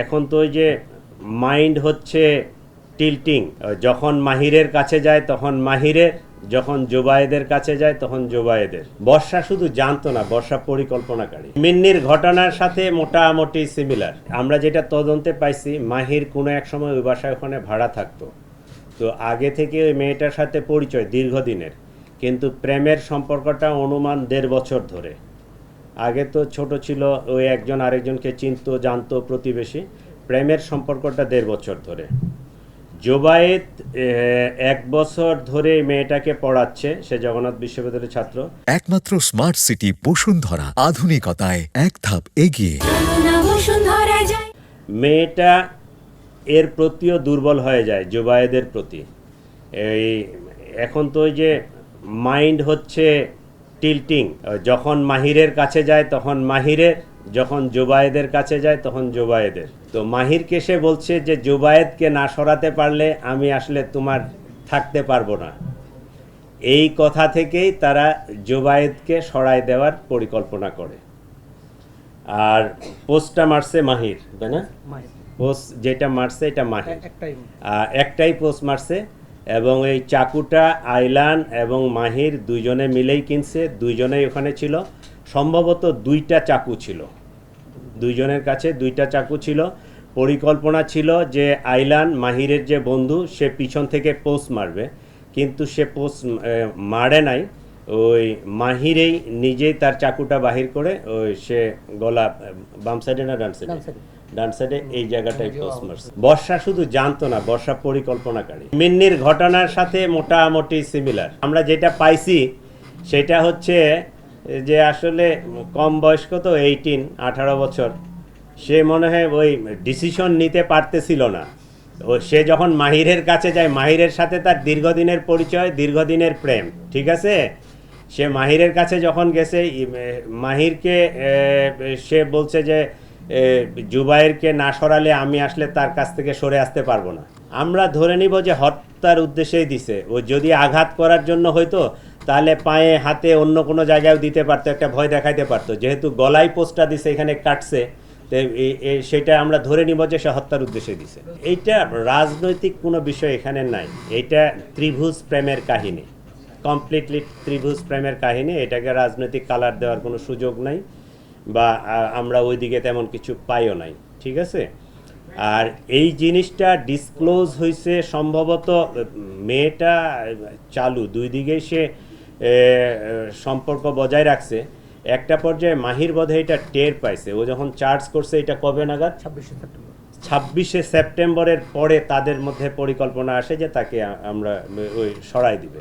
এখন তো ওই যে মাইন্ড হচ্ছে টিল্টিং, যখন মাহিরের কাছে যায় তখন মাহিরের, যখন জোবায়েদের কাছে যায় তখন জোবায়েদের। বর্ষা শুধু জানতো না, বর্ষা পরিকল্পনাকারী। মিন্নির ঘটনার সাথে মোটামুটি সিমিলার। আমরা যেটা তদন্তে পাইছি, মাহির কোনো এক সময় ওই বাসায় ওখানে ভাড়া থাকতো, তো আগে থেকে ওই মেয়েটার সাথে পরিচয় দীর্ঘদিনের, কিন্তু প্রেমের সম্পর্কটা অনুমান 1.5 বছর ধরে। আগে তো ছোট ছিল, ওই একজন আরেকজনকে চিনতো, জানতো, প্রতিবেশী। প্রেমের সম্পর্কটা 1.5 বছর ধরে। জোবায়েদ 1 বছর ধরে মেয়েটাকে পড়াচ্ছে, সে জগন্নাথ বিশ্ববিদ্যালয়ের ছাত্র। একমাত্র স্মার্ট সিটি বসুন্ধরা, আধুনিকতায় এক ধাপ এগিয়ে। মেয়েটা এর প্রতিও দুর্বল হয়ে যায়, জোবায়েদের প্রতি। এই এখন তো ওই যে মাইন্ড হচ্ছে টিল্টিং, যখন মাহিরের কাছে যায় তখন মাহিরের, যখন জোবায়েদের কাছে যায় তখন জোবায়েদের। তো মাহিরকে সে বলছে যে জোবায়েদকে না সরাতে পারলে আমি আসলে তোমার থাকতে পারবো না। এই কথা থেকেই তারা জোবায়েদকে সরায় দেওয়ার পরিকল্পনা করে। আর পোস্টটা মারছে মাহির, তাই না? পোস্ট যেটা মারছে এটা মাহির, একটাই পোস্ট মারছে। এবং এই চাকুটা আইলান এবং মাহির দুইজনে মিলেই কিনছে, দুইজনেই ওখানে ছিল। সম্ভবত 2টা চাকু ছিল, দুইজনের কাছে 2টা চাকু ছিল। পরিকল্পনা ছিল যে আইলান, মাহিরের যে বন্ধু, সে পিছন থেকে পোস্ট মারবে, কিন্তু সে পোস্ট মারে নাই। ওই মাহিরেই নিজেই তার চাকুটা বাহির করে ওই সে গলা, বাম সাইডে না ডান সাইডে, ডান সাইডে এই জায়গাটায় পোস্ট মারছে। বর্ষা শুধু জানতো না, বর্ষা পরিকল্পনাকারী। মিন্নির ঘটনার সাথে মোটামুটি সিমিলার। আমরা যেটা পাইছি সেটা হচ্ছে যে আসলে কম বয়স্ক তো, 18 বছর। সে মনে হয় ওই ডিসিশন নিতে পারতেছিল না। সে যখন মাহিরের কাছে যায়, মাহিরের সাথে তার দীর্ঘদিনের পরিচয়, দীর্ঘদিনের প্রেম, ঠিক আছে। সে মাহিরের কাছে যখন গেছে, মাহিরকে সে বলছে যে জুবায়েরকে না সরালে আমি আসলে তার কাছ থেকে সরে আসতে পারবো না। আমরা ধরে নিব যে হত্যার উদ্দেশ্যেই দিছে। ও যদি আঘাত করার জন্য হয়তো, তাহলে পায়ে, হাতে, অন্য কোনো জায়গায়ও দিতে পারতো, একটা ভয় দেখাইতে পারতো। যেহেতু গলায় পোস্টটা দিছে, এখানে কাটছে, সেটা আমরা ধরে নিব যে সে হত্যার উদ্দেশ্যে দিছে। এইটা রাজনৈতিক কোনো বিষয় এখানে নাই। এটা ত্রিভুজ প্রেমের কাহিনী, কমপ্লিটলি ত্রিভুজ প্রেমের কাহিনী। এটাকে রাজনৈতিক কালার দেওয়ার কোনো সুযোগ নাই, বা আমরা ওইদিকে তেমন কিছু পাইও নাই, ঠিক আছে। আর এই জিনিসটা ডিসক্লোজ হয়েছে সম্ভবত, মেয়েটা চালু, দুই দিকেই সে সম্পর্ক বজায় রাখছে। একটা পর্যায়ে মাহির বোধহয় এটা টের পাইছে। ও যখন চার্জ করছে, এটা কবে নাগাদ? 26শে সেপ্টেম্বরের পরে তাদের মধ্যে পরিকল্পনা আসে যে তাকে আমরা ওই সরাই দিবে।